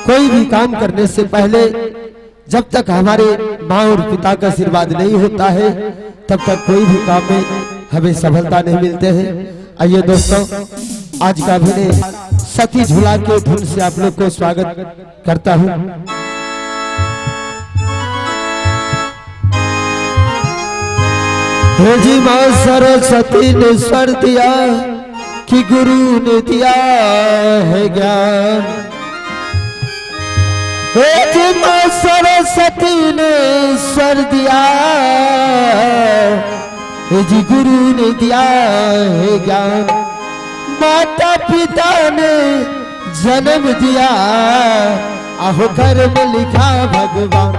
कोई भी काम करने से पहले जब तक हमारे माँ और पिता का आशीर्वाद नहीं होता है तब तक कोई भी काम में हमें सफलता नहीं मिलते हैं। आइए दोस्तों, आज का अभिनय सती झूला के धुन से आप लोग को स्वागत करता हूँ। हे जी माँ सरस्वती ने स्वर दिया कि गुरु ने दिया है ज्ञान। हे जी माँ सरस्वती ने स्वर दिया, हे जी गुरु ने दिया है ज्ञान। माता पिता ने जन्म दिया, आहो कर्म लिखा भगवान।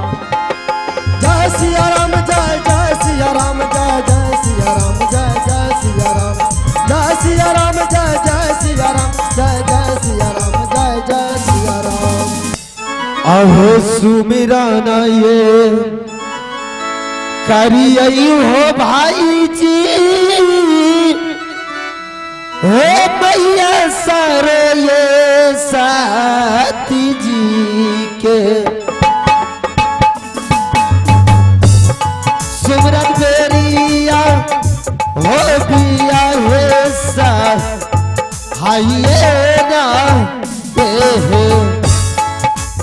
जय सिया राम, जय जय सिया राम, जय जय सिया राम, जय जय सिया राम, जय सिया राम, जय जय सिया राम, जय जय सिया राम, जय जय सिया राम। आहो सुमिराना ये करियई हो भाई जी, हे मैया सारे ये साथी जी के सिमरन बेरिया हो बिया है सा हाइए ना हे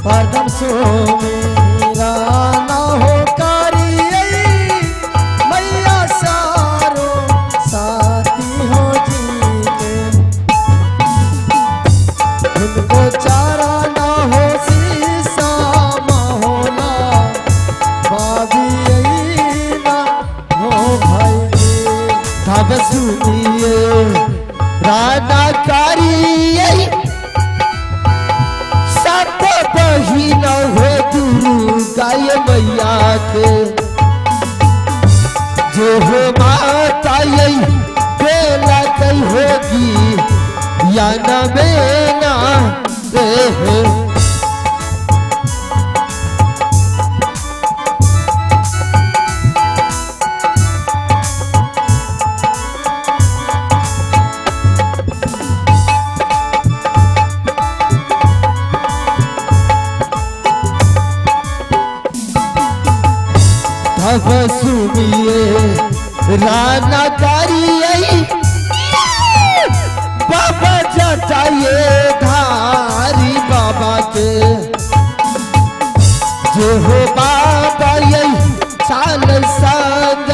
परदम सो मेरा ना हो करियई, मैया सारो साथी हो जी के। उनको चारा ना हो शीशा महोला, बाबी ना हो भाई तब सुनिए राना कारी सत बहिन हो दुर्गा मैया के। जो हो माता बेला कई होगी या न बेना रे। तब सुनिए राना कारी बाबा जटाइए धारी बाबा के। जो हो बाबा यही साल संग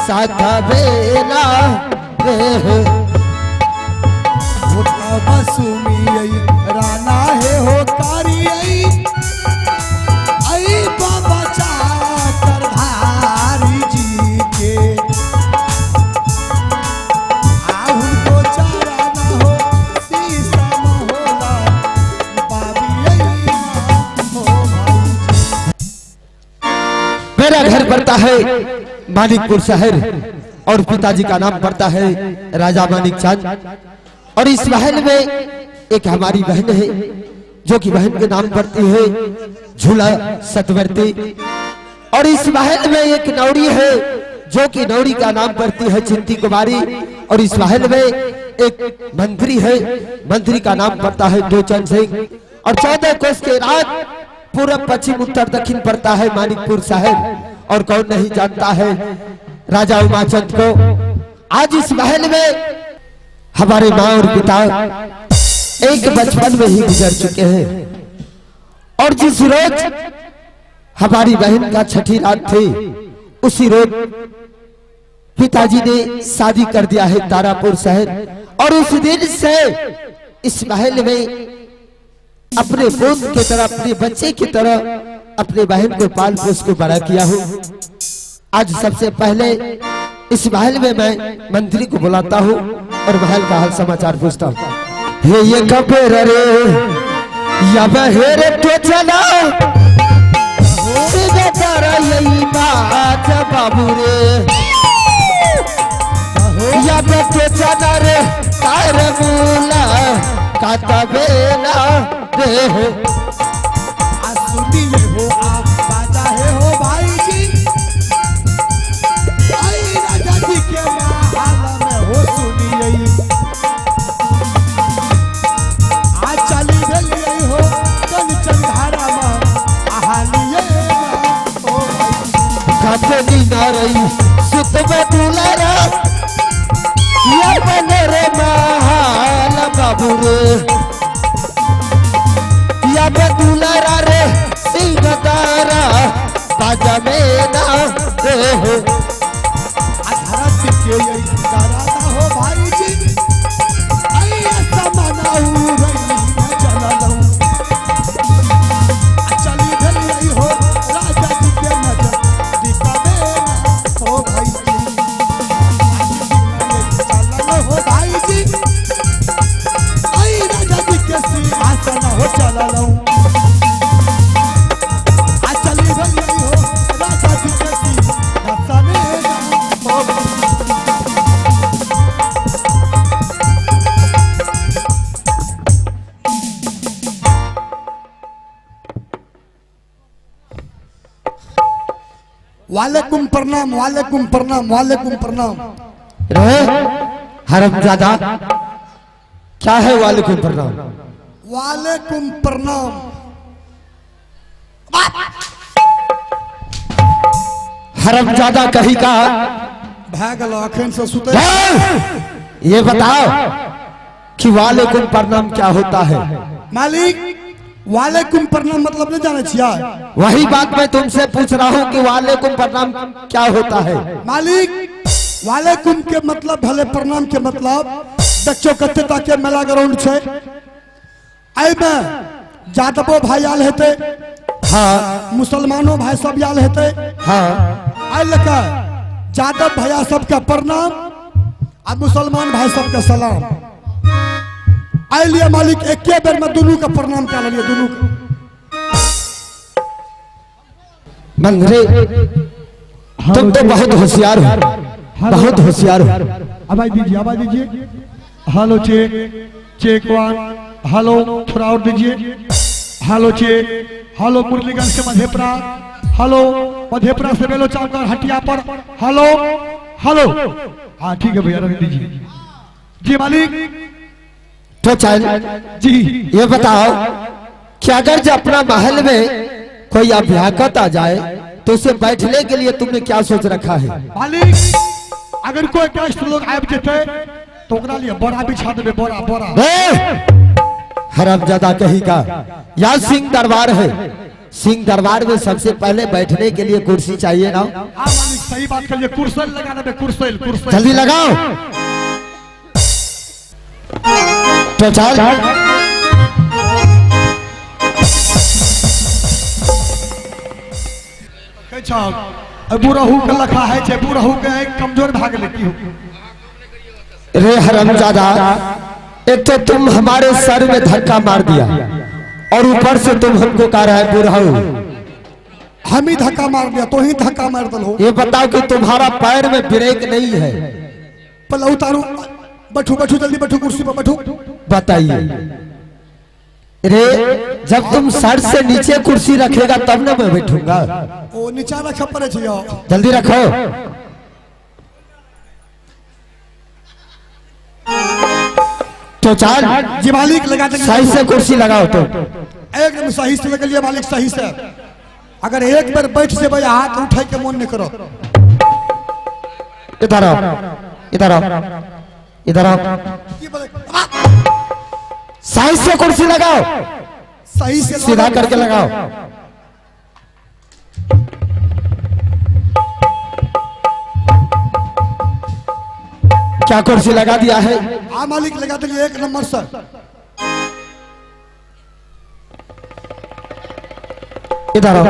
साथ बेला रे। बसुमी राना है हो कारी आई बाबा चाकर धारी जी के। उनको चारा ना हो शीशा महोला, बाबी हो भाई। मेरा घर पड़ता है मानिकपुर शहर और पिताजी का नाम पड़ता है राजा मानिक चंद। और इस महल में एक हमारी बहन है जो कि बहन के नाम पड़ती है झूला सतवर्ती। और इस महल में एक नौरी है जो कि नौरी का नाम पड़ती है चिंती कुमारी। और इस महल में एक मंत्री है, मंत्री का नाम पड़ता है दोचन सिंह। और 14 कोस के रात पूर्व पश्चिम उत्तर दक्षिण पड़ता है मानिकपुर शहर। और कौन नहीं जानता है राजा उमाचंद को। आज इस महल में हमारे माँ और पिता एक बचपन में ही गुजर चुके हैं। और जिस रोज हमारी बहन का छठी रात थी उसी रोज पिताजी ने शादी कर दिया है तारापुर शहर। और उस दिन से इस महल में अपने पोत की तरह, अपने बच्चे की तरह अपने बहन को पाल पोस को बड़ा किया हूँ। आज सबसे पहले इस महल में मैं मंत्री को बुलाता हूँ और महल का हाल समाचार पूछता हूँ। हे ये कपेर रे या बहेरे तो चला यही बात बाबू रे। या तो चला रे तार मूला काता बेला रे। सुनिए हो आप बाजा है हो भाई जी, आई राजा जी के महल में हो सुनिए। आज चली भेलिए हो कहना हो चला लऊं आ चली रही हो राजा जी के सी दसने वालेकुम प्रणाम वालेकुम प्रणाम वालेकुम प्रणाम। रे हरामजादा, क्या है वालेकुम प्रणाम? वालेकुम प्रणाम। हरामजादा कहीं का भागल अखन से सुते। ये बताओ कि वालेकुम प्रणाम क्या होता है? मालिक वालेकुम प्रणाम मतलब नहीं जाने छिया? वही बात मैं तुमसे पूछ रहा हूँ कि वालेकुम प्रणाम क्या होता है? मालिक वालेकुम के मतलब भले प्रणाम के मतलब देखो कते ताके मेला ग्राउंड छे आई में जादवो भाई आल हेते, हाँ मुसलमानो भाई सब आल हेते, हाँ आई लका जादव भैया सबका प्रणाम और मुसलमान भाई सबका सलाम। आई लिया मालिक एक बेर में दोनों का प्रणाम कर लिया दोनों का। मंगरे तुम तो बहुत होशियार हो, बहुत होशियार हो। आवाज दीजिए hello check check one hello थोड़ा और दीजिए हेलो चेक हेलो मुरलीगंज से मधेपुरा हेलो मधेपुरा से बेलो चावकर हटिया पर हेलो हेलो हाँ ठीक है भैया रख दीजिए जी मालिक। तो चल जी ये बताओ कि अगर जब अपना महल में कोई अभ्यागत आ जाए तो उसे बैठने के लिए तुमने क्या सोच रखा है? मालिक अगर कोई गेस्ट लोग आब जेते तो ओकरा लिए बड़ा बिछा देबे बड़ा बड़ा। हरामजादा कहीं का, यहाँ सिंह दरबार है, सिंह दरबार में सबसे पहले बैठने के लिए कुर्सी चाहिए ना? हाँ मालिक सही बात करिए कुर्सी लगा देबे कुर्सी कुर्सी जल्दी लगाओ। तो चल बुढ़ऊ के लखा है छे बुढ़ऊ के एक कमजोर भाग लेती हो। रे हरामजादा, एक तो तुम हमारे सर में धक्का मार दिया और ऊपर से तुम हमको कह रहा है बुढ़ऊ। हम ही धक्का मार दिया तो ही धक्का मार दलो। ये बताओ कि तुम्हारा पैर में ब्रेक नहीं है? पहले उतारो बैठो बैठो जल्दी बैठो कुर्सी पर बैठो। बताइए रे, जब तुम सर से नीचे कुर्सी रखेगा तब ना मैं बैठूंगा। ओ नीचा रख पड़े छे जल्दी रखो। तो चल जी मालिक लगा देंगे सही से कुर्सी लगाओ। तो एकदम सही से लगा लिया मालिक सही से। अगर एक बार बैठ से भाई हाथ उठाई के मन नहीं करो। इधर आओ इधर आओ इधर आओ। सही से कुर्सी लगाओ, सही से सीधा करके लगाओ। क्या कुर्सी लगा दिया है? हाँ मालिक लगा दिया एक नंबर से। इधर आओ।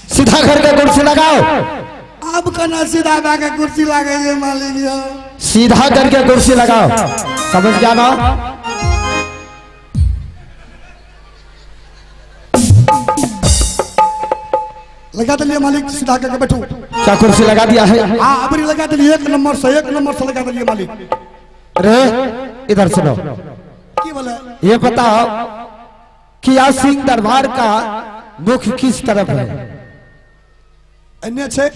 सीधा करके कुर्सी लगाओ। अब कना सीधा करके कुर्सी लगे मालिक। सीधा करके कुर्सी लगाओ, समझ गया ना? लगा दिया मालिक सीधा करके बैठो। क्या कुर्सी लगा दिया है? हाँ अब लगा दिया एक नंबर से लगा दिया मालिक। रे इधर सुनो, की बोले ये बताओ कि आज सिंह दरबार का मुख किस तरफ है? अन्य छे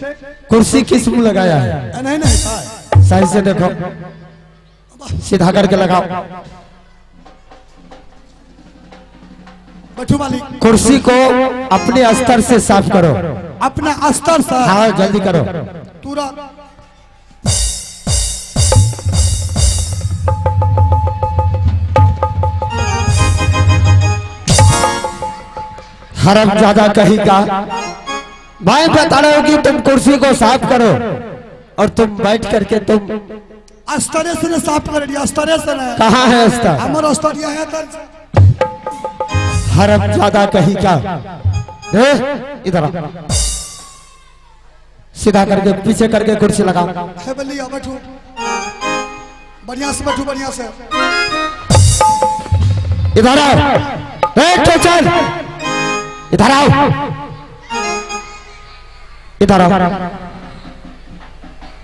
कुर्सी किस मुंह लगाया है? नहीं नहीं सही से देखो, सीधा करके लगाओ। बैठो मालिक। कुर्सी को अपने स्तर से साफ करो। अपना स्तर से? हाँ जल्दी करो। तुरंत। हरामजादा कहीं का, मैं बता रहा हूँ कि तुम कुर्सी को साफ करो और तुम बैठ करके तुम स्तरे से ने साफ कर दिया। स्तरे से ने कहाँ है स्तर? हमारा स्तर यह है तर। हरामजादा कहीं का, इधर आ। सीधा करके पीछे करके कुर्सी लगाओ। है बलिया बैठो, बढ़िया से बैठो, बढ़िया से। इधर आओ, चल इधर आओ, इधर आओ,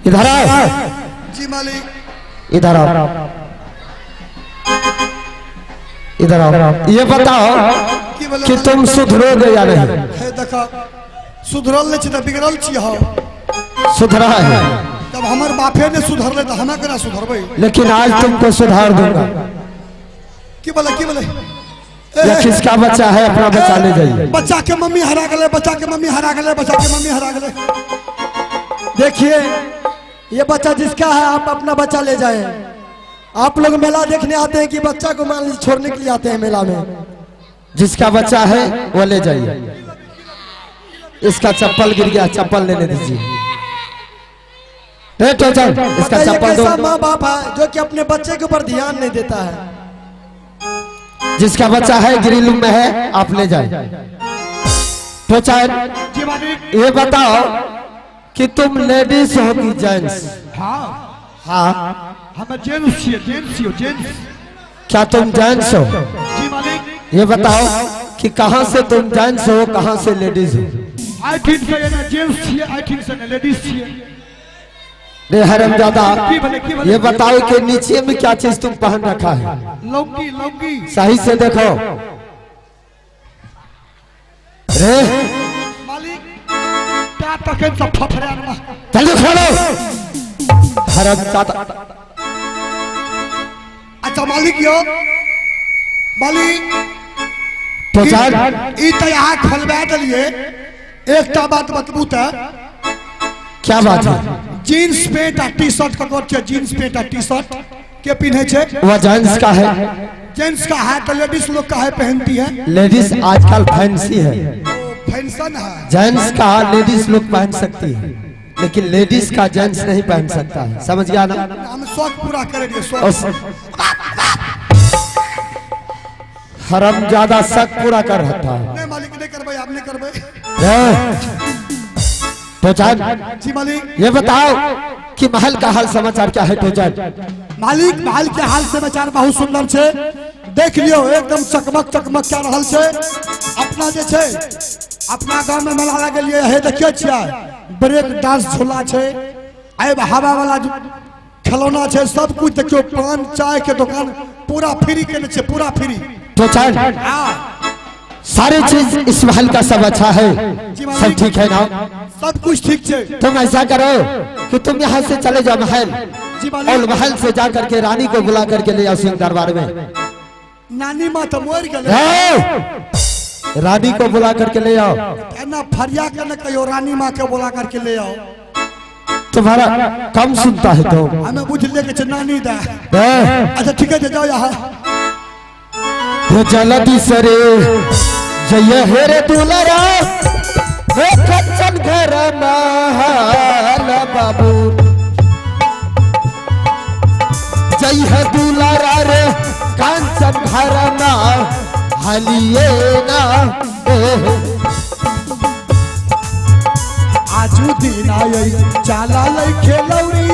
इधर आओ जी मालिक, इधर आओ, इधर आओ। ये बताओ कि तुम सुधरोगे या नहीं? है देखा, सुधरल नहीं तो बिगड़ल छी हो। सुधरा है, जब हमार बापे ने सुधरले तो हमें केना सुधरबे? लेकिन आज तुमको सुधार दूंगा। की बोले, की बोले? ये किसका बच्चा है? अपना बच्चा ले जाइए। बच्चा के मम्मी हरा गले, बच्चा के मम्मी हरा गले, बच्चा के मम्मी हरा गले। देखिए ये बच्चा जिसका है, आप अपना बच्चा ले जाए। आप लोग मेला देखने आते हैं कि बच्चा को मान लीजिए छोड़ने के लिए आते हैं मेला में। जिसका बच्चा है वो ले जाइए। इसका चप्पल गिर गया, चप्पल लेने दीजिए। इसका चप्पल दो। माँ बाप है जो कि अपने बच्चे के ऊपर ध्यान नहीं देता है। जिसका बच्चा है ग्रिल में है, आप ले जाए। तो चाहे ये बताओ कि तुम लेडीज हो कि जेंट्स? हाँ हाँ, हमें जेंट्स चाहिए, जेंट्स चाहिए, जेंट्स। क्या तुम जेंट्स हो? जी मालिक। ये बताओ कि कहाँ से तुम जेंट्स हो, कहाँ से लेडीज हो? आई थिंक से ना जेंट्स चाहिए, आई थिंक से ना लेडीज चाहिए। रे हरामजादा, ये बताओ कि नीचे में क्या चीज तुम पहन रखा है? लौकी, लौकी। सही से देखो रे मालिक, क्या तक सब फफड़ा ना। जल्दी खोलो हरामजादा। अच्छा मालिक यो, मालिक तो चार ई तो यहाँ खोलवा दिलिए। एक बात बतबू तो, क्या बात है? जीन्स पैंट आ टी शर्ट का कोट, जीन्स पैंट आ टी शर्ट के पहने छे? वह जेंट्स का है। जेंट्स का है तो लेडीज लोग का है पहनती है। लेडीज आजकल फैंसी है। फैशन है। जेंट्स का लेडीज लोग पहन सकती है, लेकिन लेडीज का जेंट्स नहीं पहन सकता है। समझ गया ना? हम शौक पूरा करेंगे, शौक। हरामजादा शक पूरा कर रहा था। नहीं मालिक, नहीं करबे, आप नहीं करबे। तो जान जी मालिक। ये बताओ कि महल का हाल समाचार क्या है? तो जान मालिक, महल के हाल समाचार बहुत सुंदर छे। देख लियो, एकदम चकमक चकमक क्या रहल छे। अपना जे छे, अपना गांव में मेला लगल है, देखियो छिया ब्रेक डांस झूला छे, आब हवा वाला खिलौना छे, सब कुछ देखियो। पान चाय के दुकान पूरा फ्री के छे, पूरा फ्री। तो जान सारी चीज इस महल का सब अच्छा है, सब ठीक है ना? सब कुछ ठीक छे। तुम ऐसा करो कि तुम यहाँ से चले जाओ महल, और महल से जा करके रानी को बुला करके ले आओ सिंह दरबार में। नानी माँ तो मोर गए, रानी को बुला करके ले आओ। ना फरिया के न कहो, रानी माँ के बुला करके ले आओ। तुम्हारा कम सुनता है तो हमें बुझ ले के नानी दा। अच्छा ठीक है, जाओ यहाँ। जलती सरे जय हेरे दुलरा कच्चन घर महल बाबू, जय है दुलारा रे कांचन घर हलिए ना। आजू दिन आई चाला लई खेलौरी